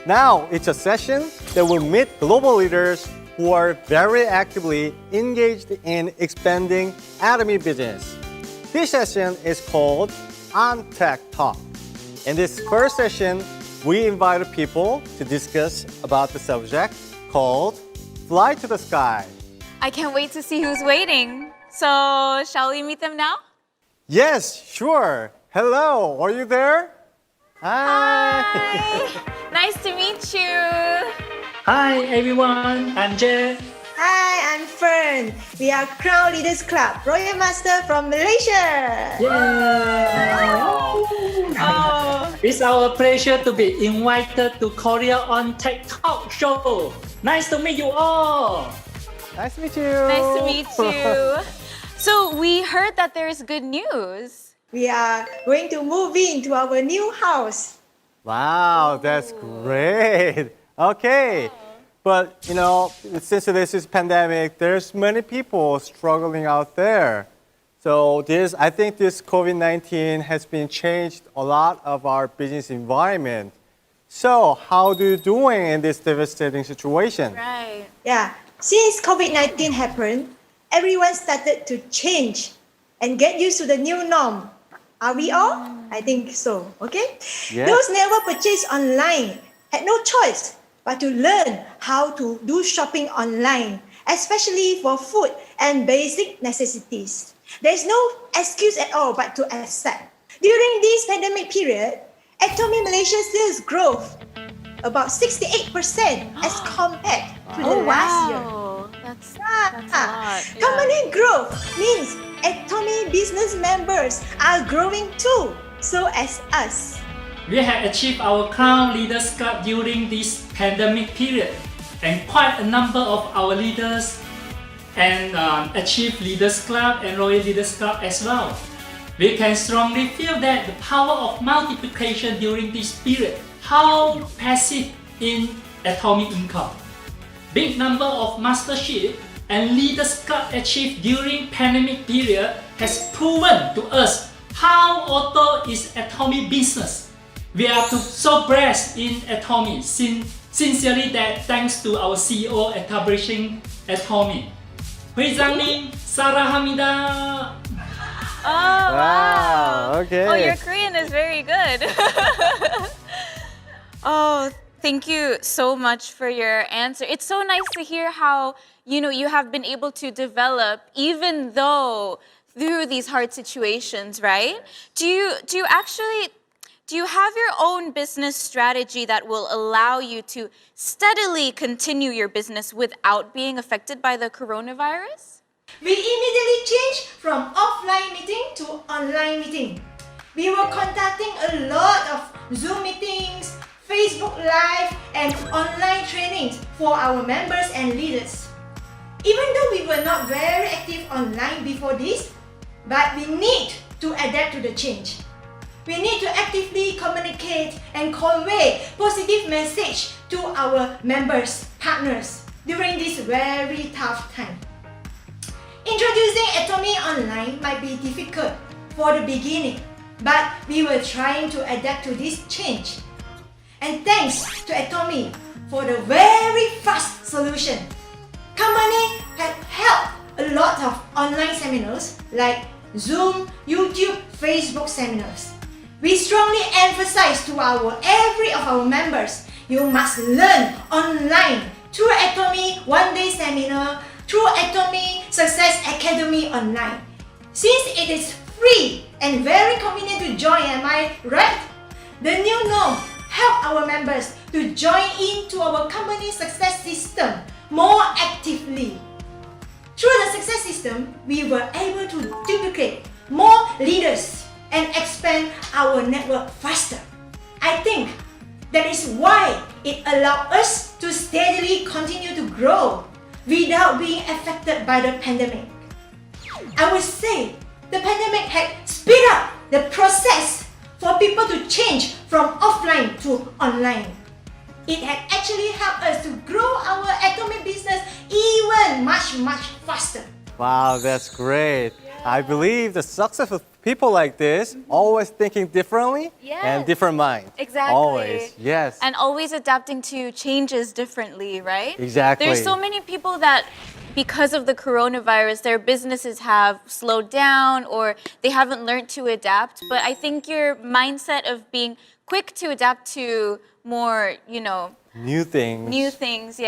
Now, it's a session that will meet global leaders who are very actively engaged in expanding Atomy business. This session is called On Tech Talk. In this first session, we invited people to discuss about the subject called Fly to the Sky. I can't wait to see who's waiting. So, shall we meet them now? Yes, sure. Hello, are you there? Hi. Nice to meet you. Hi everyone, I'm Jay. Hi, I'm Fern. We are Crown Leaders Club, Royal Master from Malaysia. Yay! Oh, It's our pleasure to be invited to Korea on Tech Talk Show. Nice to meet you all. Nice to meet you. nice to meet you. So, we heard that there is good news. We are going to move into our new house. Wow, that's great. Okay. But, since this is pandemic, there's many people struggling out there. So I think this COVID-19 has been changed a lot of our business environment. So how do you doing in this devastating situation? Right. Yeah, since COVID-19 happened, everyone started to change and get used to the new norm. Are we all? I think so, okay? Yes. Those never purchased online had no choice but to learn how to do shopping online, especially for food and basic necessities. There's no excuse at all but to accept. During this pandemic period, Atomy Malaysia sales growth about 68% as compared to the last year. That's a lot. Yeah. Company growth means Atomy business members are growing too, so as us. We have achieved our Crown Leaders Club during this pandemic period, and quite a number of our leaders and achieved Leaders Club and Royal Leaders Club as well. We can strongly feel that the power of multiplication during this period, how passive in Atomy income. Big number of mastership and Leaders Club achieved during pandemic period has proven to us how auto is Atomy business. We are so blessed in Atomy. Sincerely that thanks to our CEO establishing Atomy. 회장님 사랑합니다. Oh, wow. Okay. Oh, your Korean is very good. Oh, thank you so much for your answer. It's so nice to hear how, you have been able to develop even though through these hard situations, right? Do you have your own business strategy that will allow you to steadily continue your business without being affected by the coronavirus? We immediately changed from offline meeting to online meeting. We were conducting a lot of Zoom meetings, Facebook Live, and online trainings for our members and leaders. Even though we were not very active online before this, but we need to adapt to the change. We need to actively communicate and convey positive message to our members, partners during this very tough time. Introducing Atomy online might be difficult for the beginning, but we were trying to adapt to this change. And thanks to Atomy for the very fast solution. Company had held a lot of online seminars like Zoom, YouTube, Facebook seminars. We strongly emphasize to every of our members, you must learn online through Atomy one-day seminar, through Atomy Success Academy online. Since it is free and very convenient to join, am I right? The new norm help our members to join into our company success system more actively. Through the success system, we were able to duplicate more leaders and expand our network faster. I think that is why it allowed us to steadily continue to grow without being affected by the pandemic. I would say the pandemic had speed up the process for people to change from offline to online. It had actually helped us to grow our Atomy business even much faster. Wow, that's great. I believe the success people like this, always thinking differently and Yes. different mind. Exactly. Always, yes. And always adapting to changes differently, right? Exactly. There's so many people that, because of the coronavirus, their businesses have slowed down or they haven't learned to adapt. But I think your mindset of being quick to adapt to more, New things.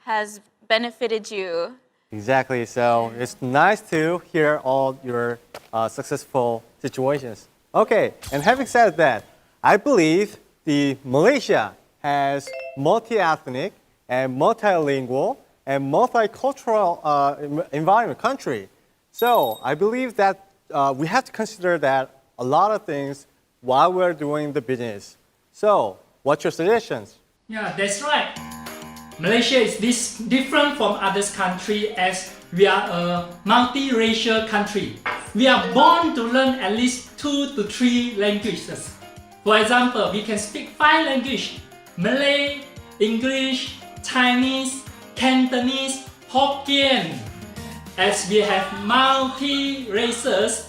has benefited you. Exactly. So it's nice to hear all your successful situations. Okay. And having said that, I believe the Malaysia has multi-ethnic and multilingual and multicultural environment country. So I believe that we have to consider that a lot of things while we're doing the business. So what's your suggestions? Yeah, that's right. Malaysia is different from other countries as we are a multiracial country. We are born to learn at least 2 to 3 languages. For example, we can speak 5 languages: Malay, English, Chinese, Cantonese, Hokkien. As we have multi-races,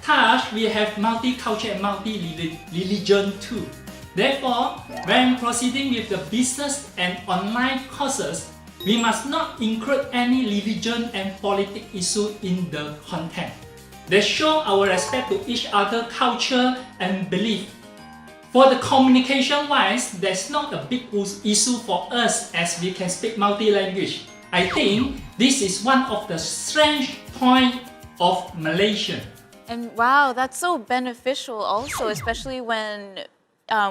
thus we have multicultural and multi-religion too. Therefore, when proceeding with the business and online courses, we must not include any religion and politics issue in the content. They show our respect to each other culture and belief. For the communication wise, there's not a big issue for us as we can speak multi-language. I think this is one of the strength points of Malaysia. And wow, that's so beneficial also, especially when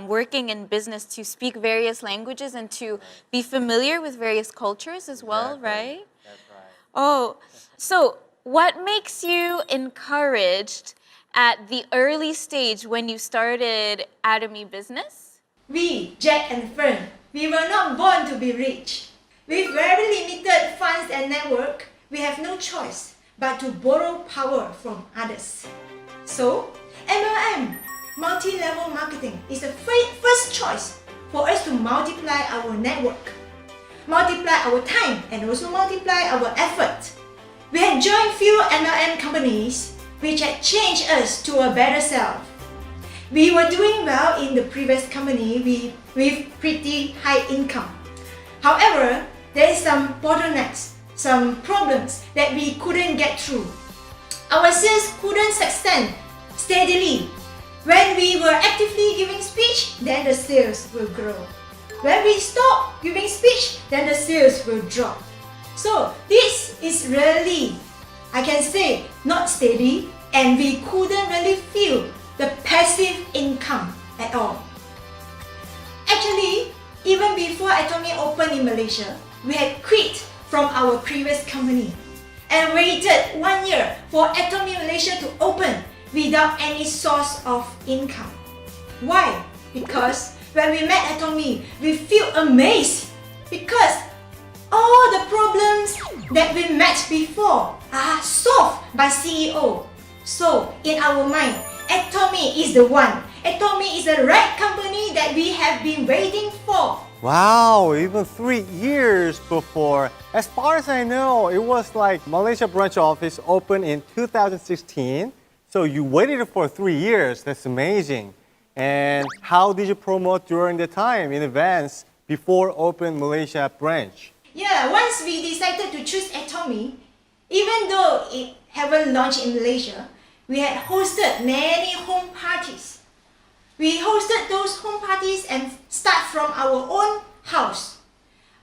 working in business, to speak various languages and to be familiar with various cultures as well, right? That's right. Oh, so what makes you encouraged at the early stage when you started Atomy business? We, Jack and Fern, we were not born to be rich. With very limited funds and network, we have no choice but to borrow power from others. So, MLM, multi-level marketing, is the first choice for us to multiply our network, multiply our time, and also multiply our effort. We had joined few MLM companies which had changed us to a better self. We were doing well in the previous company with pretty high income. However, there is some bottlenecks, some problems that we couldn't get through. Our sales couldn't sustain steadily. When we were actively giving speech, then the sales will grow. When we stop giving speech, then the sales will drop. So this is really, I can say, not steady, and we couldn't really feel the passive income at all. Actually, even before Atomy opened in Malaysia, we had quit from our previous company and waited 1 year for Atomy Malaysia to open without any source of income. Why? Because when we met Atomy, we feel amazed because all the problems that we met before are solved by CEO. So in our mind, Atomy is the one. Atomy is the right company that we have been waiting for. Wow, even 3 years before. As far as I know, it was like Malaysia branch office opened in 2016. So you waited for 3 years. That's amazing. And how did you promote during the time in advance before open Malaysia branch? Yeah, once we decided to choose Atomy, even though it haven't launched in Malaysia, we had hosted many home parties. We hosted those home parties and start from our own house.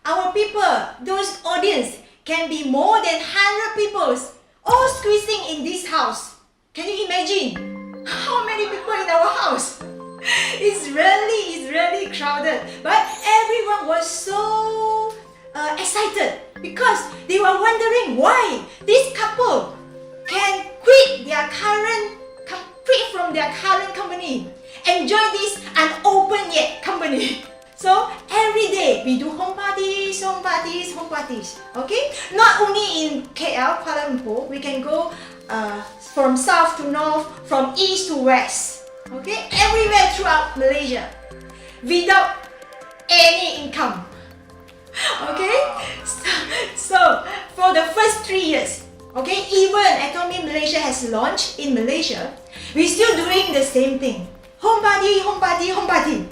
Our people, those audience, can be more than 100 people all squeezing in this house. Can you imagine how many people in our house? It's really crowded. But everyone was so excited because they were wondering why this couple can quit from their current company and join this unopened yet company. So every day we do home parties. Okay? Not only in KL, Kuala Lumpur, we can go from south to north, from east to west. Okay? Everywhere throughout Malaysia without any income. Okay? So for the first 3 years, okay, even Atomy Malaysia has launched in Malaysia, We're still doing the same thing. Homebody, homebody, homebody.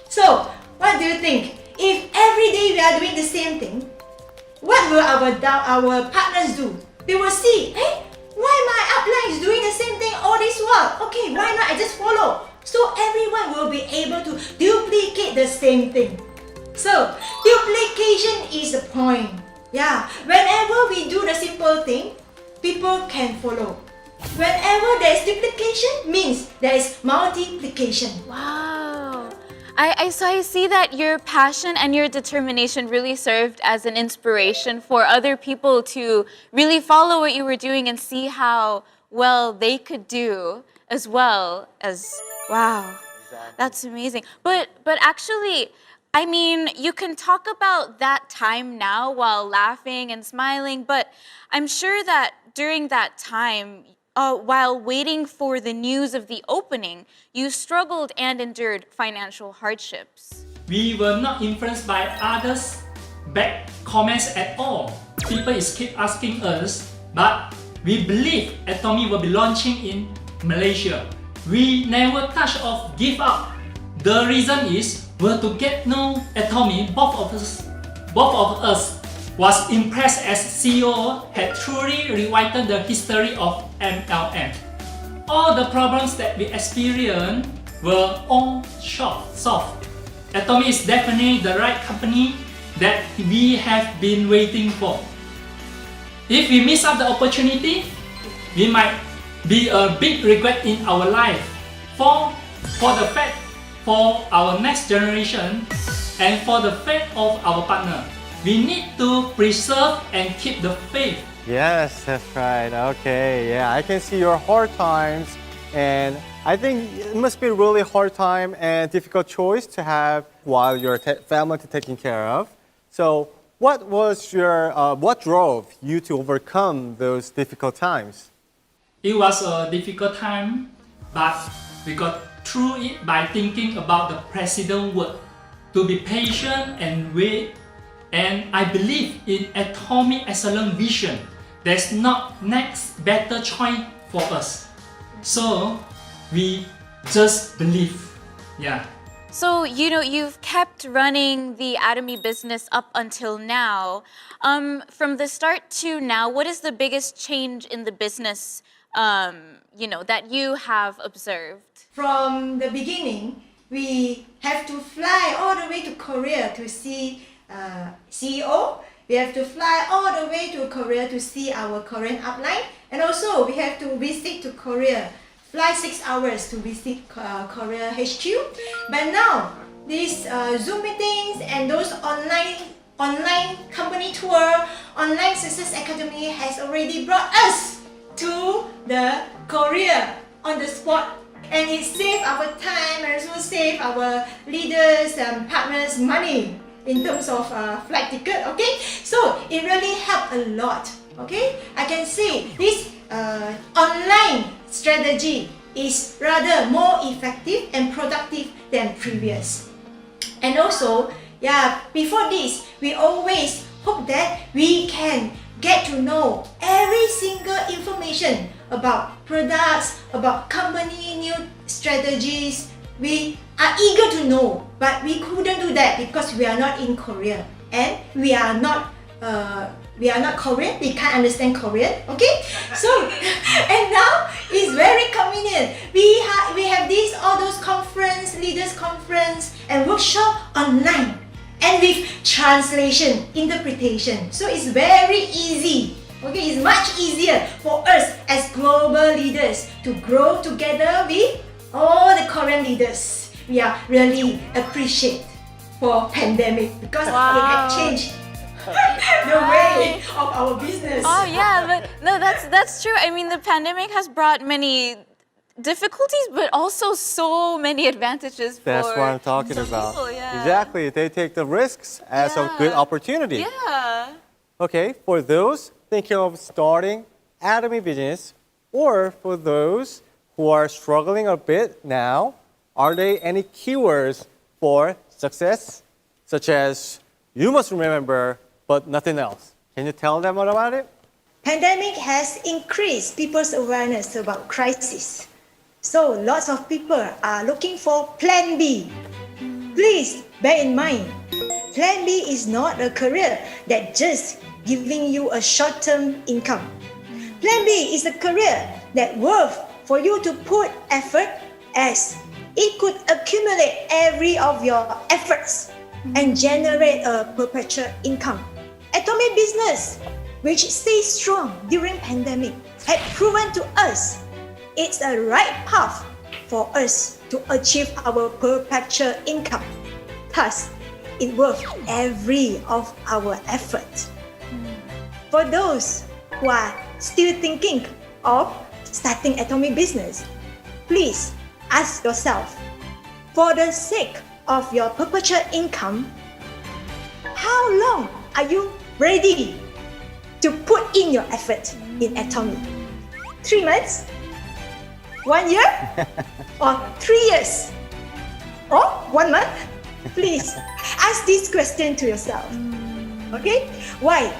So, what do you think? If every day we are doing the same thing, what will our partners do? They will see, hey, why my upline is doing the same thing all this while? Okay, why not I just follow? So everyone will be able to duplicate the same thing. So, duplication is the point. Yeah, whenever we do the simple thing, people can follow. Whenever there is duplication, means there is multiplication. Wow. So I see that your passion and your determination really served as an inspiration for other people to really follow what you were doing and see how well they could do as well as, wow, that's amazing. But actually, I mean, you can talk about that time now while laughing and smiling, but I'm sure that during that time, while waiting for the news of the opening, you struggled and endured financial hardships. We were not influenced by others' bad comments at all. People keep asking us, but we believe Atomy will be launching in Malaysia. We never touch or give up. The reason is we're to get know Atomy. Both of us was impressed as CEO had truly rewritten the history of MLM. All the problems that we experienced were all solved. Atomy is definitely the right company that we have been waiting for. If we miss out the opportunity, we might be a big regret in our life for our next generation and for the fate of our partner. We need to preserve and keep the faith. Yes, that's right. Okay, yeah, I can see your hard times, and I think it must be a really hard time and difficult choice to have while your family is taken care of. So, what drove you to overcome those difficult times? It was a difficult time, but we got through it by thinking about the president's word to be patient and wait. And I believe in Atomy excellent vision. There's not next better choice for us. So we just believe. Yeah. So, you've kept running the Atomy business up until now. From the start to now, what is the biggest change in the business, that you have observed? From the beginning, we have to fly all the way to Korea to see CEO. We have to fly all the way to Korea to see our Korean upline. And also, we have to visit to Korea. Fly 6 hours to visit Korea HQ. But now, these Zoom meetings and those online company tour, online Success Academy has already brought us to the Korea on the spot. And it saved our time and also saved our leaders and partners money in terms of flight ticket, okay? So it really helped a lot, okay? I can see this online strategy is rather more effective and productive than previous. And also, before this, we always hope that we can get to know every single information about products, about company new strategies. We are eager to know, but we couldn't do that because we are not in Korea and we are not Korean. We can't understand Korean, okay? So, and now it's very convenient. We have all those leaders conference and workshop online and with translation, interpretation. So it's very easy. Okay, it's much easier for us as global leaders to grow together with all the Korean leaders. We are really appreciate for pandemic because it had changed the way of our business. Oh yeah, but no, that's true. I mean, the pandemic has brought many difficulties, but also so many advantages. That's what I'm talking about. People, yeah. Exactly, they take the risks as a good opportunity. Yeah. Okay, for those thinking of starting Atomy business, or for those who are struggling a bit now, are there any keywords for success, such as you must remember, but nothing else? Can you tell them about it? Pandemic has increased people's awareness about crisis. So lots of people are looking for Plan B. Please bear in mind, Plan B is not a career that just giving you a short-term income. Plan B is a career that worth for you to put effort, as it could accumulate every of your efforts and generate a perpetual income. Atomy business, which stays strong during pandemic, had proven to us it's a right path for us to achieve our perpetual income. Thus, it worth every of our effort. For those who are still thinking of starting Atomy business, please ask yourself, for the sake of your perpetual income, how long are you ready to put in your effort in Atomy? 3 months? 1 year? Or 3 years? Or 1 month? Please ask this question to yourself. Okay? Why?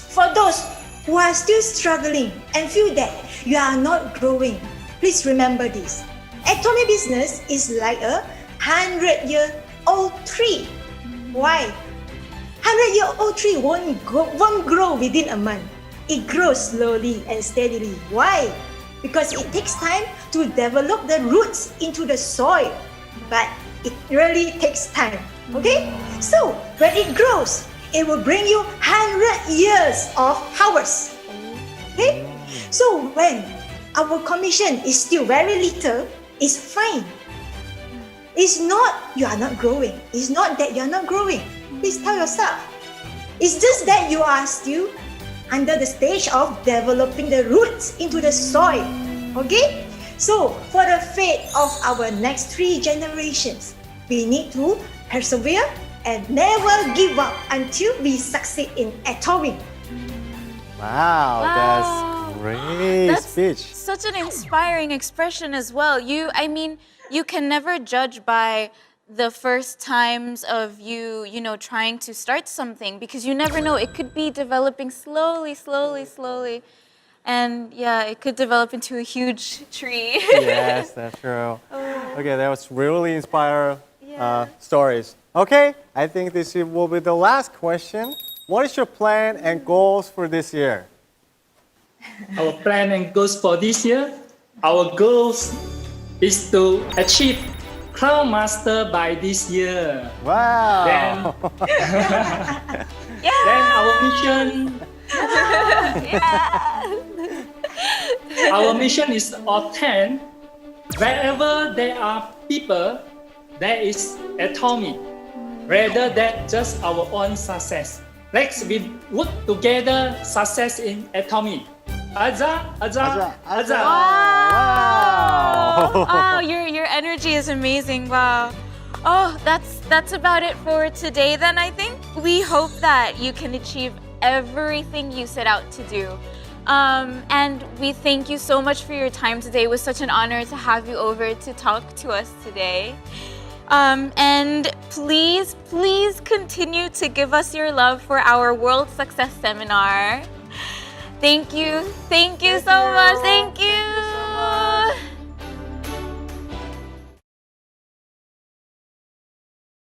For those who are still struggling and feel that you are not growing, please remember this. Atomy business is like a 100-year-old tree. Why? 100-year-old tree won't grow within a month. It grows slowly and steadily. Why? Because it takes time to develop the roots into the soil. But it really takes time. Okay? So when it grows, it will bring you 100 years of harvest. Okay? So when our commission is still very little, it's fine. It's not you are not growing. It's not that you're not growing. Please tell yourself. It's just that you are still under the stage of developing the roots into the soil. Okay? So for the fate of our next 3 generations, we need to persevere and never give up until we succeed in Atomy. Wow, Wow. that's great That's speech. such an inspiring expression as well. You can never judge by the first times of you trying to start something, because you never know. It could be developing slowly. And yeah, it could develop into a huge tree. Yes, that's true. Okay, that was really inspiring Yeah. stories. Okay, I think this will be the last question. What is your plan and goals for this year? Our plan and goals for this year, our goals is to achieve Crown Master by this year. Wow. Then our mission, our mission is obtain wherever there are people, there is Atomy, rather than just our own success. Let's we work together success in Atomy. Aza. Wow. Wow, your energy is amazing. Wow. Oh, that's about it for today then, I think. We hope that you can achieve everything you set out to do. And we thank you so much for your time today. It was such an honor to have you over to talk to us today. And please continue to give us your love for our World Success Seminar. Thank you so much. Thank you.